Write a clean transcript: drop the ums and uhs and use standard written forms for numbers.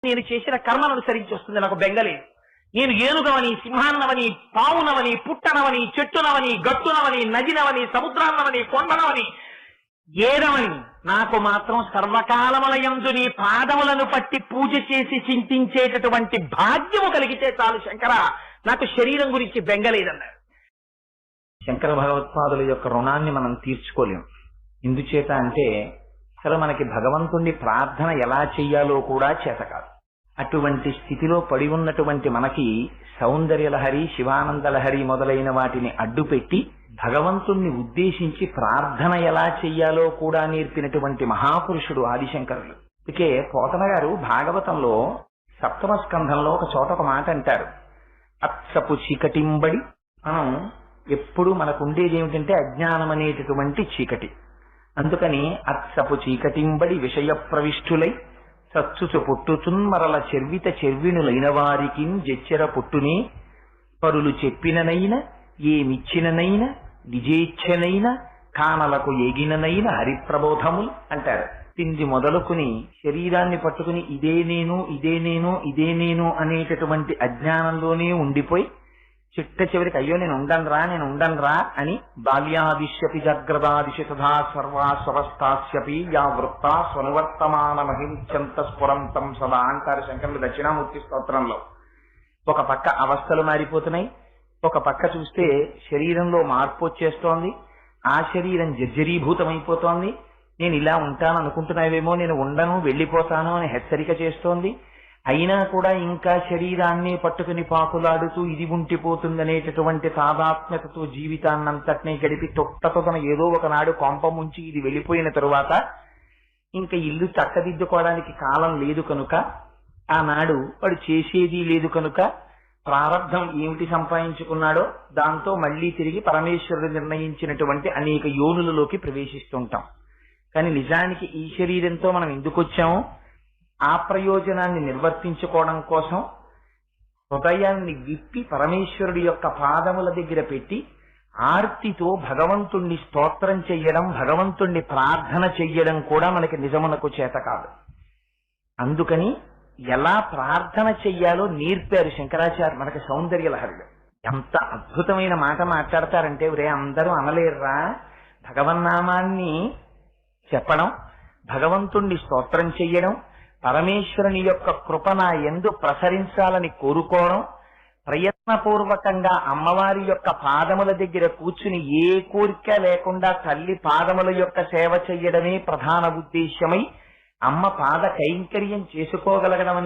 నేను చేసిన కర్మను అనుసరించి వస్తుంది, నాకు బెంగలేదు. నేను ఏనుగవని, సింహాన్నవని, పావునవని, పుట్టనవని, చెట్టునవని, గట్టునవని, నదినవని, సముద్రాన్నవని, కొండనవని, ఏదవని, నాకు మాత్రం సర్వకాలములయందు నీ పాదములను పట్టి పూజ చేసి చింతించేటటువంటి భాగ్యము కలిగితే చాలు శంకర, నాకు శరీరం గురించి బెంగలేదన్నారు. శంకర భగవత్పాదుల యొక్క రుణాన్ని మనం తీర్చుకోలేం. ఎందుచేత అంటే అసలు మనకి భగవంతుణ్ణి ప్రార్థన ఎలా చెయ్యాలో కూడా చేత కాదు. అటువంటి స్థితిలో పడి ఉన్నటువంటి మనకి సౌందర్యలహరి, శివానందలహరి మొదలైన వాటిని అడ్డుపెట్టి భగవంతుణ్ణి ఉద్దేశించి ప్రార్థన ఎలా చెయ్యాలో కూడా నేర్పినటువంటి మహాపురుషుడు ఆదిశంకరులు. అందుకే పోతన గారు భాగవతంలో సప్తమ స్కంధంలో ఒక చోట ఒక మాట అంటారు, అత్సపు చీకటింబడి. మనం ఎప్పుడు మనకు ఉండేది ఏమిటంటే అజ్ఞానం అనేటటువంటి చీకటి. అందుకని అత్సపు చీకటింబడి విషయ ప్రవిష్టులై సచ్చుచు పుట్టుచున్మరల చెర్విత చెర్వినులైన వారికి జెచ్చెర పుట్టునే పరులు చెప్పిననైన ఏమిచ్చిననైన నిజేచ్ఛనైన కానలకు ఎగిననైన హరిప్రబోధములు అంటారు. తిండి మొదలుకుని శరీరాన్ని పట్టుకుని ఇదే నేను ఇదే నేను ఇదే నేను అనేటటువంటి అజ్ఞానంలోనే ఉండిపోయి చిట్ట చివరికి అయ్యో నేను ఉండనురా అని బాల్యాదిశ్యపి జాగ్రదాదిశి తథా సర్వాస్వస్థాస్యపి యా వృత్త స్వనువర్తమాన మహించంత స్ఫురంతం సదా అంటారు శంకరులు దక్షిణామూర్తి స్తోత్రంలో. ఒక పక్క అవస్థలు మారిపోతున్నాయి, ఒక పక్క చూస్తే శరీరంలో మార్పు వచ్చేస్తోంది, ఆ శరీరం జర్జరీభూతమైపోతోంది. నేను ఇలా ఉంటాను అనుకుంటున్నావేమో, నేను ఉండను వెళ్ళిపోతాను అని హెచ్చరిక చేస్తోంది. అయినా కూడా ఇంకా శరీరాన్ని పట్టుకుని పాకులాడుతూ ఇది ఉంటిపోతుందనేటటువంటి తాదాత్మ్యతతో జీవితాన్నంతటినీ గడిపి తొట్టతొన ఏదో ఒకనాడు కొంప ముంచి ఇది వెళ్ళిపోయిన తరువాత ఇంకా ఇల్లు చక్కదిద్దుకోవడానికి కాలం లేదు కనుక, ఆనాడు వాడు చేసేది లేదు కనుక ప్రారంధం ఏమిటి సంపాదించుకున్నాడో దాంతో మళ్లీ తిరిగి పరమేశ్వరుడు నిర్ణయించినటువంటి అనేక యోనులలోకి ప్రవేశిస్తుంటాం. కానీ నిజానికి ఈ శరీరంతో మనం ఎందుకు వచ్చామో ఆ ప్రయోజనాన్ని నిర్వర్తించుకోవడం కోసం హృదయాన్ని విప్పి పరమేశ్వరుడి యొక్క పాదముల దగ్గర పెట్టి ఆర్తితో భగవంతుణ్ణి స్తోత్రం చెయ్యడం, భగవంతుణ్ణి ప్రార్థన చెయ్యడం కూడా మనకి నిజమునకు చేత కాదు. అందుకని ఎలా ప్రార్థన చెయ్యాలో నేర్పారు శంకరాచార్య మనకి సౌందర్యలహరిలో. ఎంత అద్భుతమైన మాట మాట్లాడతారంటే, ఒరే అందరూ అనలేర్రా, భగవన్నామాన్ని చెప్పడం, భగవంతుణ్ణి స్తోత్రం చెయ్యడం, పరమేశ్వరుని యొక్క కృప నా యందు ప్రసరించాలని కోరుకోవడం, ప్రయత్నపూర్వకంగా అమ్మవారి యొక్క పాదముల దగ్గర కూర్చుని ఏ కోరిక లేకుండా తల్లి పాదముల యొక్క సేవ చెయ్యడమే ప్రధాన ఉద్దేశ్యమై అమ్మ పాద కైంకర్యం చేసుకోగలగడం